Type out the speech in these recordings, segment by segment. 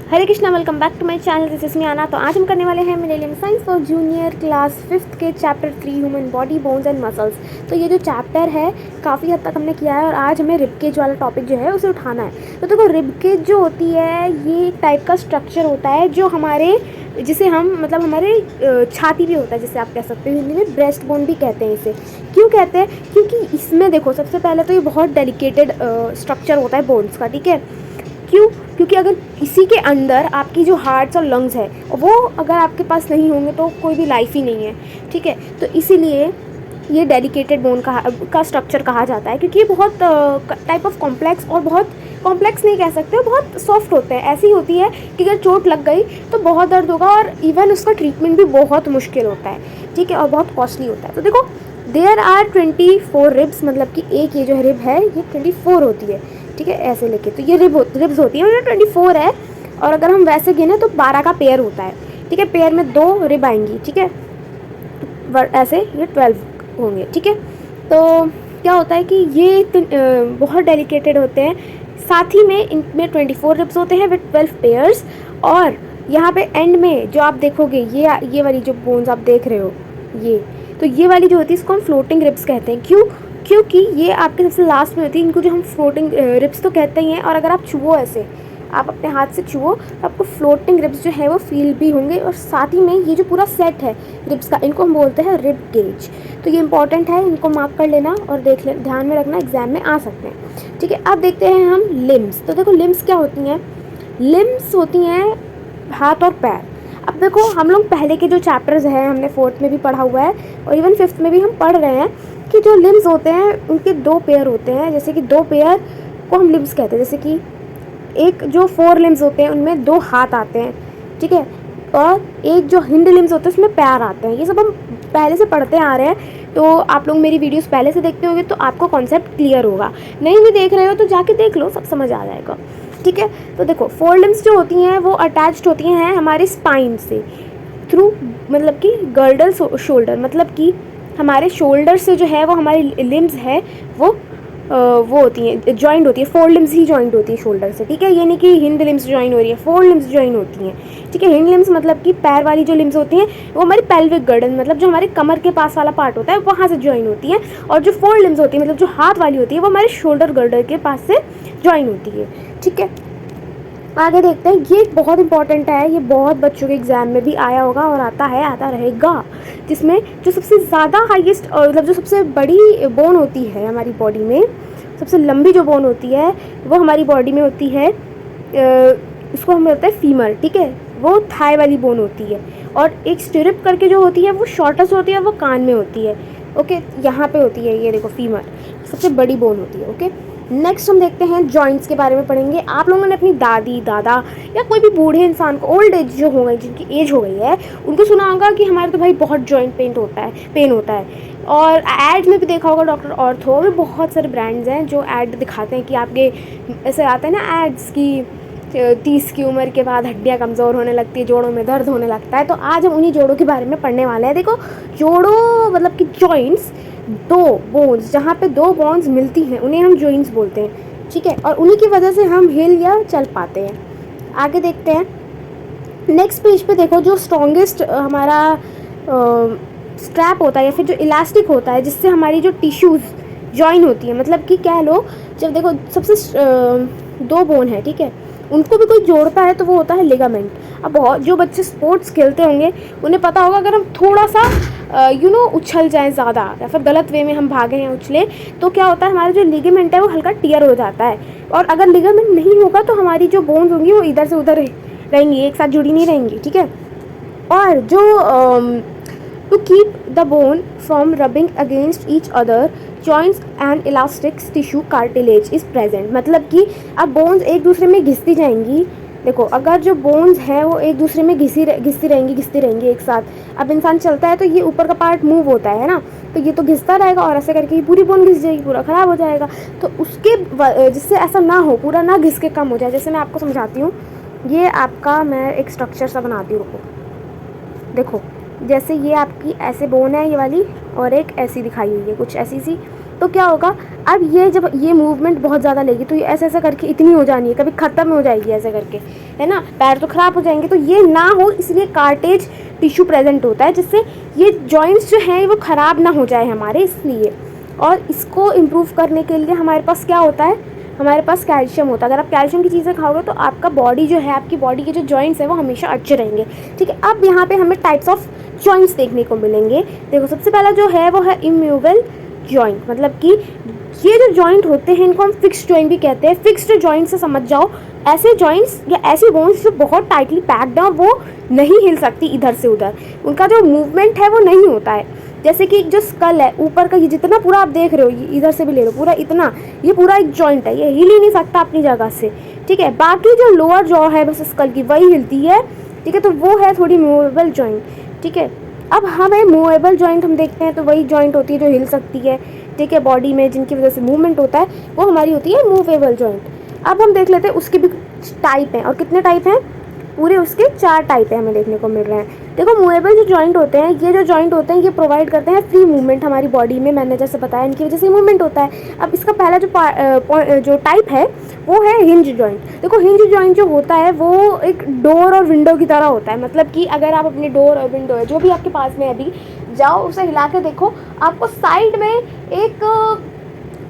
Hare Krishna, welcome back to my channel. This is me Aana. तो आज हम करने वाले हैं Millennium Science for junior class 5th के chapter 3 human body bones and muscles. तो ये जो चैप्टर है काफ़ी हद तक हमने किया है और आज हमें रिबकेज वाला टॉपिक जो है उसे उठाना है। तो देखो, रिबकेज जो होती है ये एक टाइप का स्ट्रक्चर होता है जो हमारे जिसे हम मतलब हमारे छाती भी होता है, जिसे आप कह सकते हो, हिंदी में ब्रेस्ट बोन भी कहते हैं इसे। क्यों कहते हैं? क्योंकि इसमें देखो, सबसे पहले तो ये बहुत डेलिकेटेड स्ट्रक्चर होता है बोन्स का, ठीक है। क्यों? क्योंकि अगर इसी के अंदर आपकी जो हार्ट्स और लंग्स है वो अगर आपके पास नहीं होंगे तो कोई भी लाइफ ही नहीं है, ठीक है। तो इसीलिए ये डेडिकेटेड बोन का स्ट्रक्चर कहा जाता है, क्योंकि ये बहुत टाइप ऑफ कॉम्प्लेक्स और बहुत कॉम्प्लेक्स नहीं कह सकते, बहुत सॉफ्ट होते हैं। ऐसी होती है कि अगर चोट लग गई तो बहुत दर्द होगा और इवन उसका ट्रीटमेंट भी बहुत मुश्किल होता है, ठीक है, और बहुत कॉस्टली होता है। तो देखो, देयर आर 24 रिब्स, मतलब कि एक ये जो रिब है ये 24 होती है, ठीक है, ऐसे लेके। तो ये रिब्स होती है और ये 24 है। और अगर हम वैसे गिने तो 12 का पेयर होता है, ठीक है। पेयर में 2 रिब आएंगी, ठीक है, ऐसे ये 12 होंगे, ठीक है। तो क्या होता है कि ये बहुत डेलिकेटेड होते हैं। साथ ही में इनमें 24 रिब्स होते हैं विद 12 पेयर्स। और यहाँ पे एंड में जो आप देखोगे ये वाली जो बोन्स आप देख रहे हो, ये वाली जो होती है इसको हम फ्लोटिंग रिब्स कहते हैं। क्यों? क्योंकि ये आपके सबसे लास्ट में होती है। इनको जो हम फ्लोटिंग रिब्स तो कहते ही हैं। और अगर आप छुओ, ऐसे आप अपने हाथ से छुओ तो आपको फ्लोटिंग रिब्स जो है वो फील भी होंगे। और साथ ही में ये जो पूरा सेट है रिब्स का, इनको हम बोलते हैं रिब गेज। तो ये इंपॉर्टेंट है, इनको मार्क कर लेना और देख ले, ध्यान में रखना, एग्जाम में आ सकते हैं, ठीक है। अब देखते हैं हम लिम्स। तो देखो, लिम्स क्या होती हैं? लिम्स होती हैं हाथ और पैर। अब देखो, हम लोग पहले के जो चैप्टर्स हैं हमने 4th में भी पढ़ा हुआ है और इवन 5th में भी हम पढ़ रहे हैं कि जो लिम्स होते हैं उनके 2 पेयर होते हैं। जैसे कि 2 पेयर को हम लिम्स कहते हैं। जैसे कि एक जो 4 लिम्स होते हैं उनमें 2 हाथ आते हैं, ठीक है, और एक जो हिंड लिम्स होते हैं उसमें पैर आते हैं। ये सब हम पहले से पढ़ते आ रहे हैं। तो आप लोग मेरी वीडियोस पहले से देखते होंगे तो आपको कॉन्सेप्ट क्लियर होगा। नहीं भी देख रहे हो तो जाके देख लो, सब समझ आ जाएगा, ठीक है। तो देखो, 4 लिम्स जो होती हैं वो अटैच्ड होती हैं हमारे स्पाइन से थ्रू, मतलब कि गर्डल शोल्डर, मतलब कि हमारे शोल्डर से जो है वो हमारी लिम्स है वो होती हैं, जॉइंट होती है। 4 लिम्स ही जॉइंट होती है शोल्डर से, ठीक है। ये नहीं कि हिंद लिम्स ज्वाइन हो रही है, 4 लिम्स ज्वाइन होती हैं, ठीक है। हिंद लिम्स मतलब कि पैर वाली जो लिम्स होती हैं वो हमारी पेल्विक गर्डन, मतलब जो हमारे कमर के पास वाला पार्ट होता है वहाँ से ज्वाइन होती हैं। और जो 4 लिम्स होती है, मतलब जो हाथ वाली होती है, वो हमारे शोल्डर गर्डर के पास से ज्वाइन होती है, ठीक है। आगे देखते हैं। ये बहुत इंपॉर्टेंट है, ये बहुत बच्चों के एग्जाम में भी आया होगा और आता है, आता रहेगा। जिसमें जो सबसे ज़्यादा हाईएस्ट, मतलब जो सबसे बड़ी बोन होती है हमारी बॉडी में, सबसे लंबी जो बोन होती है वो हमारी बॉडी में होती है, उसको हम बोलते हैं फीमर, ठीक है। वो थाई वाली बोन होती है। और एक स्टिरिप करके जो होती है वो शॉर्टेस्ट होती है, वो कान में होती है, ओके, यहाँ पे होती है। ये देखो, फीमर सबसे बड़ी बोन होती है, ओके। नेक्स्ट हम देखते हैं जॉइंट्स के बारे में पढ़ेंगे। आप लोगों ने अपनी दादी दादा या कोई भी बूढ़े इंसान को, ओल्ड एज जो हो गई, जिनकी एज हो गई है, उनको सुना होगा कि हमारे तो भाई बहुत जॉइंट पेन होता है। और एड में भी देखा होगा, डॉक्टर ऑर्थो में बहुत सारे ब्रांड्स हैं जो ऐड दिखाते हैं कि आपके ऐसे आते हैं ना एड्स की 30 की उम्र के बाद हड्डियाँ कमज़ोर होने लगती है, जोड़ों में दर्द होने लगता है। तो आज हम उन्हीं जोड़ों के बारे में पढ़ने वाले हैं। देखो, जोड़ों मतलब कि जॉइंट्स, 2 बोन्स, जहाँ पे 2 बोन्स मिलती हैं उन्हें हम जॉइंट्स बोलते हैं, ठीक है। और उन्हीं की वजह से हम हिल या चल पाते हैं। आगे देखते हैं। नेक्स्ट पेज पे देखो, जो स्ट्रॉन्गेस्ट हमारा स्ट्रैप होता है या फिर जो इलास्टिक होता है जिससे हमारी जो टिश्यूज़ जॉइन होती है, मतलब कि कह लो, जब देखो सबसे 2 बोन है, ठीक है, उनको भी कोई जोड़ता है तो वो होता है लिगामेंट। अब बहुत जो बच्चे स्पोर्ट्स खेलते होंगे उन्हें पता होगा, अगर हम थोड़ा सा उछल जाएं ज़्यादा या फिर गलत वे में हम भागें या उछलें तो क्या होता है, हमारा जो लिगामेंट है वो हल्का टियर हो जाता है। और अगर लिगामेंट नहीं होगा तो हमारी जो बोन्स होंगी वो इधर से उधर रहेंगी, एक साथ जुड़ी नहीं रहेंगी, ठीक है। और जो to keep the bone from rubbing against each other, joints and elastic tissue cartilage is present, मतलब कि अब बोन्स एक दूसरे में घिसती जाएंगी। देखो, अगर जो बोन्स हैं वो एक दूसरे में घिसती रहेंगी एक साथ। अब इंसान चलता है तो ये ऊपर का पार्ट मूव होता है ना, तो ये तो घिसता रहेगा और ऐसे करके पूरी बोन घिस जाएगी, पूरा ख़राब हो जाएगा। तो उसके जिससे ऐसा ना हो, पूरा ना घिस के कम हो जाए, जैसे मैं आपको समझाती हूँ। ये आपका मैं एक स्ट्रक्चर सा बनाती हूँ, देखो, जैसे ये आपकी ऐसे बोन है ये वाली और एक ऐसी दिखाई हुई है, कुछ ऐसी सी। तो तो क्या होगा, अब ये जब ये मूवमेंट बहुत ज़्यादा लेगी तो ये ऐसे ऐसे करके इतनी हो जानी है, कभी ख़त्म हो जाएगी ऐसे करके, है ना, पैर तो ख़राब हो जाएंगे। तो ये ना हो इसलिए कार्टेज टिश्यू प्रेजेंट होता है, जिससे ये जॉइंट्स जो हैं वो ख़राब ना हो जाए हमारे, इसलिए। और इसको इम्प्रूव करने के लिए हमारे पास क्या होता है, हमारे पास कैल्शियम होता है। अगर आप कैल्शियम की चीज़ें खाओगे तो आपका बॉडी जो है, आपकी बॉडी के जो जॉइंट्स हैं वो हमेशा अच्छे रहेंगे, ठीक है। अब यहाँ पे हमें टाइप्स ऑफ जॉइंट्स देखने को मिलेंगे। देखो सबसे पहला जो है वो है इमूवेबल जॉइंट, मतलब कि ये जो जॉइंट होते हैं इनको हम फिक्स्ड जॉइंट भी कहते हैं। फिक्स्ड जॉइंट से समझ जाओ ऐसे जॉइंट्स या ऐसी बोन्स जो बहुत टाइटली पैक्ड हैं, वो नहीं हिल सकती इधर से उधर, उनका जो मूवमेंट है वो नहीं होता है। जैसे कि जो स्कल है ऊपर का, ये जितना पूरा आप देख रहे हो, ये इधर से भी ले लो पूरा इतना, ये पूरा एक जॉइंट है, ये हिल ही नहीं सकता अपनी जगह से, ठीक है। बाकी जो लोअर जॉ है बस स्कल की, वही हिलती है, ठीक है, तो वो है थोड़ी मूवेबल जॉइंट, ठीक है। अब हमें मूवेबल जॉइंट हम देखते हैं तो वही जॉइंट होती है जो हिल सकती है, ठीक है, बॉडी में, जिनकी वजह से मूवमेंट होता है, वो हमारी होती है मूवेबल जॉइंट। अब हम देख लेते हैं उसके भी टाइप हैं, और कितने टाइप हैं, पूरे उसके 4 टाइप है हमें देखने को मिल रहे हैं। देखो मूवेबल जो जॉइंट होते हैं, ये जो जॉइंट होते हैं ये प्रोवाइड करते हैं फ्री मूवमेंट हमारी बॉडी में, मैंने जैसे बताया इनकी वजह से मूवमेंट होता है। अब इसका पहला जो टाइप है वो है हिंज जॉइंट। देखो हिंज जॉइंट जो होता है वो एक डोर और विंडो की तरह होता है, मतलब कि अगर आप अपनी डोर और विंडो है जो भी आपके पास में अभी, जाओ उसे हिला के देखो, आपको साइड में एक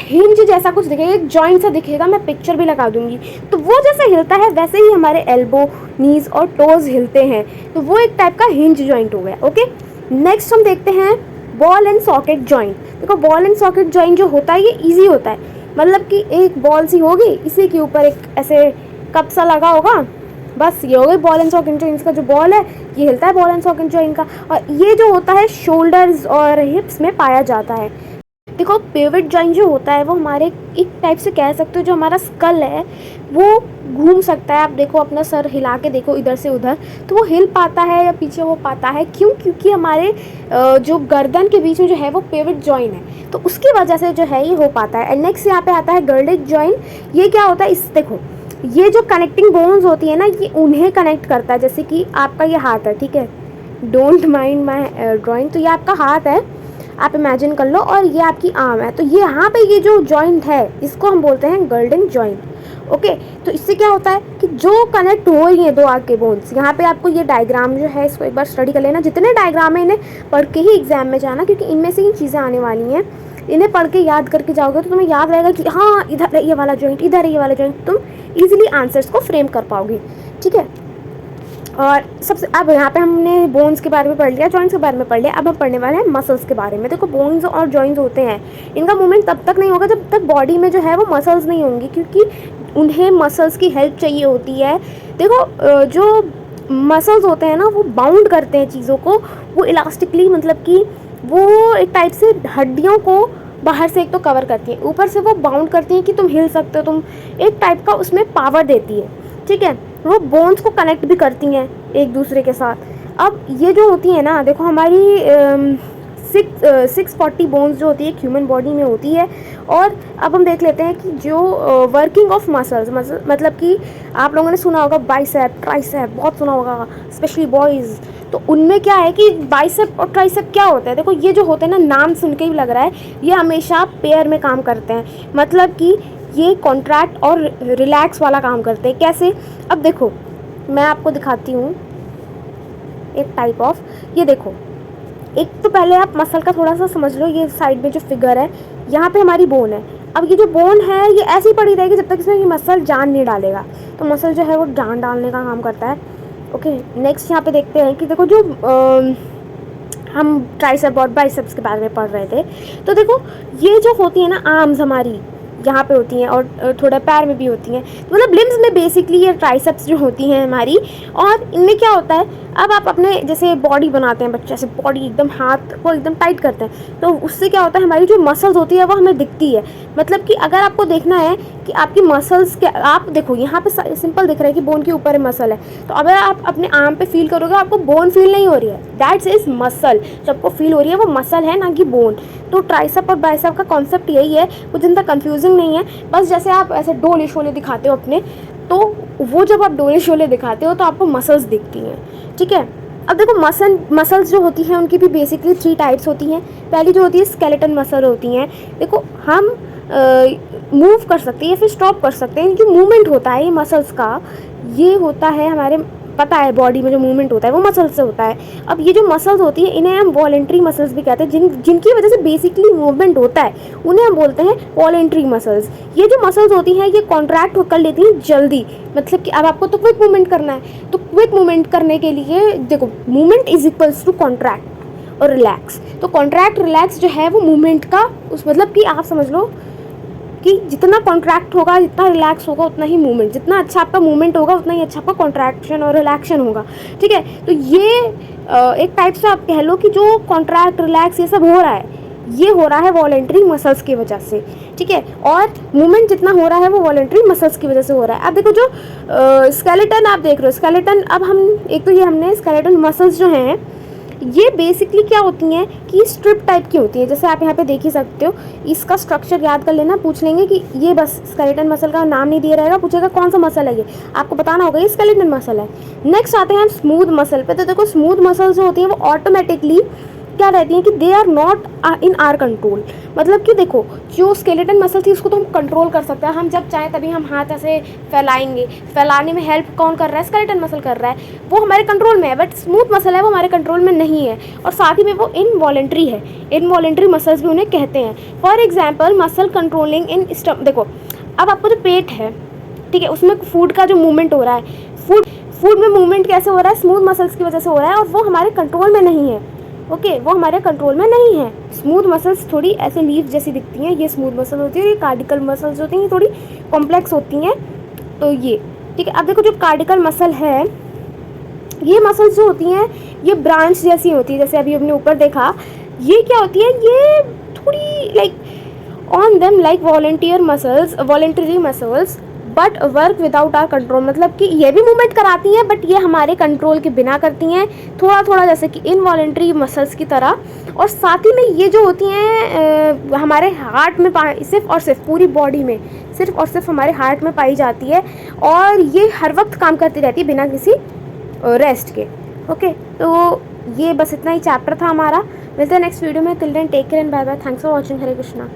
हिंज जैसा कुछ दिखेगा, एक जॉइंट सा दिखेगा, मैं पिक्चर भी लगा दूंगी। तो वो जैसे हिलता है वैसे ही हमारे एल्बो, नीज और टोज हिलते हैं, तो वो एक टाइप का हिंज जॉइंट हो गया, ओके। नेक्स्ट हम देखते हैं बॉल एंड सॉकेट जॉइंट। देखो बॉल एंड सॉकेट जॉइंट जो होता है ये ईजी होता है, मतलब कि एक बॉल सी होगी, इसी के ऊपर एक ऐसे कप सा लगा होगा, बस ये हो गई बॉल एंड सॉकेट जॉइंट का जो बॉल है, ये हिलता है बॉल एंड सॉकेट जॉइंट का। और ये जो होता है शोल्डर्स और हिप्स में पाया जाता है। देखो पिवट जॉइंट जो होता है वो हमारे एक टाइप से कह सकते हो, जो हमारा स्कल है वो घूम सकता है। आप देखो अपना सर हिला के देखो इधर से उधर, तो वो हिल पाता है या पीछे हो पाता है, क्यों, क्योंकि हमारे जो गर्दन के बीच में जो है वो पिवट जॉइंट है, तो उसकी वजह से जो है ये हो पाता है। एंड नेक्स्ट यहाँ पे आता है गर्डेड जॉइंट। ये क्या होता है, इस देखो ये जो कनेक्टिंग बोन्स होती है ना, ये उन्हें कनेक्ट करता है। जैसे कि आपका ये हाथ है, ठीक है, डोंट माइंड माई ड्राइंग, तो ये आपका हाथ है, आप इमेजिन कर लो, और ये आपकी आर्म है, तो ये यहाँ पे ये जो जॉइंट है इसको हम बोलते हैं गर्डन जॉइंट, ओके। तो इससे क्या होता है कि जो कनेक्ट हो रही हैं दो आग के बोन्स, यहाँ पे आपको ये डायग्राम जो है इसको एक बार स्टडी कर लेना, जितने डायग्राम है इन्हें पढ़ के ही एग्जाम में जाना, क्योंकि इनमें से ही चीज़ें आने वाली हैं। इन्हें पढ़ के याद करके जाओगे तो तुम्हें याद रहेगा कि हाँ इधर है ये वाला जॉइंट, इधर है ये वाला जॉइंट, तुम ईजिली आंसर्स को फ्रेम कर पाओगे, ठीक है। और सबसे अब यहाँ पे हमने बोन्स के बारे में पढ़ लिया, जॉइंट्स के बारे में पढ़ लिया, अब हम पढ़ने वाले हैं मसल्स के बारे में। देखो बोन्स और जॉइंट्स होते हैं, इनका मूवमेंट तब तक नहीं होगा जब तक बॉडी में जो है वो मसल्स नहीं होंगी, क्योंकि उन्हें मसल्स की हेल्प चाहिए होती है। देखो जो मसल्स होते हैं ना वो बाउंड करते हैं चीज़ों को, वो इलास्टिकली, मतलब कि वो एक टाइप से हड्डियों को बाहर से एक तो कवर करती है, ऊपर से वो बाउंड करती हैं कि तुम हिल सकते हो, तुम एक टाइप का उसमें पावर देती है, ठीक है। वो बोन्स को कनेक्ट भी करती हैं एक दूसरे के साथ। अब ये जो होती है ना, देखो हमारी 640 बोन्स जो होती है ह्यूमन बॉडी में होती है। और अब हम देख लेते हैं कि जो वर्किंग ऑफ मसल्स, मतलब कि आप लोगों ने सुना होगा बाइसेप, ट्राइसेप, बहुत सुना होगा स्पेशली बॉयज़, तो उनमें क्या है कि बाइसेप और ट्राइसेप क्या होता है। देखो ये जो होते हैं ना, नाम सुन के ही लग रहा है ये हमेशा पेयर में काम करते हैं, मतलब कि ये कॉन्ट्रैक्ट और रिलैक्स वाला काम करते हैं। कैसे, अब देखो मैं आपको दिखाती हूँ एक टाइप ऑफ, ये देखो, एक तो पहले आप मसल का थोड़ा सा समझ लो, ये साइड में जो फिगर है यहाँ पे हमारी बोन है। अब ये जो बोन है ये ऐसी ही पड़ी रहेगी जब तक इसमें ये मसल जान नहीं डालेगा, तो मसल जो है वो जान डालने का काम करता है, ओके। नेक्स्ट यहाँ पे देखते हैं कि देखो जो हम ट्राइसेप और बाइसेप्स के बारे में पढ़ रहे थे, तो देखो ये जो होती है ना आर्म्स हमारी यहाँ पे होती हैं और थोड़ा पैर में भी होती हैं, तो मतलब लिम्स में बेसिकली ये ट्राइसेप्स जो होती हैं हमारी। और इनमें क्या होता है, अब आप अपने जैसे बॉडी बनाते हैं बच्चे से, बॉडी एकदम हाथ को एकदम टाइट करते हैं, तो उससे क्या होता है हमारी जो मसल्स होती है वो हमें दिखती है। मतलब कि अगर आपको देखना है कि आपकी मसल्स के, आप देखो यहाँ पे सिंपल दिख रहा है कि बोन के ऊपर मसल है, तो अगर आप अपने आर्म पे फील करोगे आपको बोन फील नहीं हो रही है, दैट्स इज मसल। जो आपको फील हो रही है वो मसल है, ना कि बोन। तो ट्राइसेप और बाइसेप का कॉन्सेप्ट यही है, कुछ ज़्यादा कंफ्यूजिंग नहीं है। बस जैसे आप ऐसे डोले शोले दिखाते हो अपने, तो वो जब आप डोले शोले दिखाते हो तो आपको मसल्स दिखती हैं, ठीक है। अब देखो मसल्स जो होती हैं उनकी भी बेसिकली 3 टाइप्स होती हैं। पहली जो होती है स्केलेटन मसल होती हैं। देखो हम मूव कर सकते हैं या फिर स्टॉप कर सकते हैं, इनकी मूवमेंट होता है ये मसल्स का, ये होता है हमारे, पता है बॉडी में जो मूवमेंट होता है वो मसल्स से होता है। अब ये जो मसल्स होती है इन्हें हम वॉलेंट्री मसल्स भी कहते हैं, जिनकी वजह से बेसिकली मूवमेंट होता है उन्हें हम बोलते हैं वॉलेंट्री मसल्स। ये जो मसल्स होती हैं ये कॉन्ट्रैक्ट कर लेती हैं जल्दी, मतलब कि अब आपको तो क्विक मूवमेंट करना है, तो क्विक मूवमेंट करने के लिए देखो movement is equals to contract और रिलैक्स। तो कॉन्ट्रैक्ट रिलैक्स जो है वो मूवमेंट का उस मतलब कि आप समझ लो कि जितना कॉन्ट्रैक्ट होगा, जितना रिलैक्स होगा उतना ही मूवमेंट, जितना अच्छा आपका मूवमेंट होगा उतना ही अच्छा आपका कॉन्ट्रैक्शन और रिलैक्शन होगा। ठीक है, तो ये एक टाइप से आप कह लो कि जो कॉन्ट्रैक्ट रिलैक्स ये सब हो रहा है, ये हो रहा है वॉलेंट्री मसल्स की वजह से। ठीक है, और मूवमेंट जितना हो रहा है वो वॉलेंट्री मसल्स की वजह से हो रहा है। अब देखो जो स्केलेटन आप देख रहे हो, स्केलेटन, अब हम एक तो ये हमने स्केलेटन मसल्स जो हैं ये बेसिकली क्या होती हैं कि स्ट्रिप टाइप की होती है, जैसे आप यहाँ पे देख ही सकते हो। इसका स्ट्रक्चर याद कर लेना, पूछ लेंगे कि ये बस स्केलेटन मसल का नाम नहीं दिया रहेगा, पूछेगा कौन सा मसल है, ये आपको बताना होगा ये स्केलेटन मसल है। नेक्स्ट आते हैं हम स्मूथ मसल पे। तो देखो स्मूथ मसल जो होती हैं वो ऑटोमेटिकली क्या रहती हैं कि they are not in our control, मतलब कि देखो जो स्केलेटन मसल थी उसको तो हम कंट्रोल कर सकते हैं, हम जब चाहें तभी हम हाथ ऐसे फैलाएंगे, फैलाने में हेल्प कौन कर रहा है, स्केलेटन मसल कर रहा है, वो हमारे कंट्रोल में है। बट स्मूथ मसल है वो हमारे कंट्रोल में नहीं है, और साथ ही में वो इनवॉलेंट्री है, इनवॉलेंट्री मसल्स भी उन्हें कहते हैं। फॉर एग्जाम्पल मसल कंट्रोलिंग इन देखो अब आपको जो पेट है, ठीक है, उसमें फूड का जो मूवमेंट हो रहा है, फूड में मूवमेंट कैसे हो रहा है, स्मूथ मसल्स की वजह से हो रहा है, और वो हमारे कंट्रोल में नहीं है। ओके, वो हमारे कंट्रोल में नहीं है। स्मूथ मसल्स थोड़ी ऐसे लीफ जैसी दिखती हैं, ये स्मूथ मसल होती है, ये कार्डिकल मसल्स होती हैं, ये थोड़ी कॉम्प्लेक्स होती हैं। तो ये ठीक है। अब देखो जो कार्डिकल मसल है, ये मसल्स जो होती हैं ये ब्रांच जैसी होती है, जैसे अभी हमने ऊपर देखा, ये क्या होती है, ये थोड़ी like on them like voluntary muscles but work without our control, मतलब कि ये भी मूवमेंट कराती हैं बट ये हमारे कंट्रोल के बिना करती हैं, थोड़ा थोड़ा जैसे कि इनवॉलेंट्री मसल्स की तरह। और साथ ही में ये जो होती हैं हमारे हार्ट में सिर्फ और सिर्फ पूरी बॉडी में सिर्फ और सिर्फ हमारे हार्ट में पाई जाती है, और ये हर वक्त काम करती रहती है बिना किसी रेस्ट के। ओके, तो ये बस इतना ही चैप्टर था हमारा। मिलते हैं नेक्स्ट वीडियो में। Till then take care and bye bye. Thanks for watching. Hare Krishna.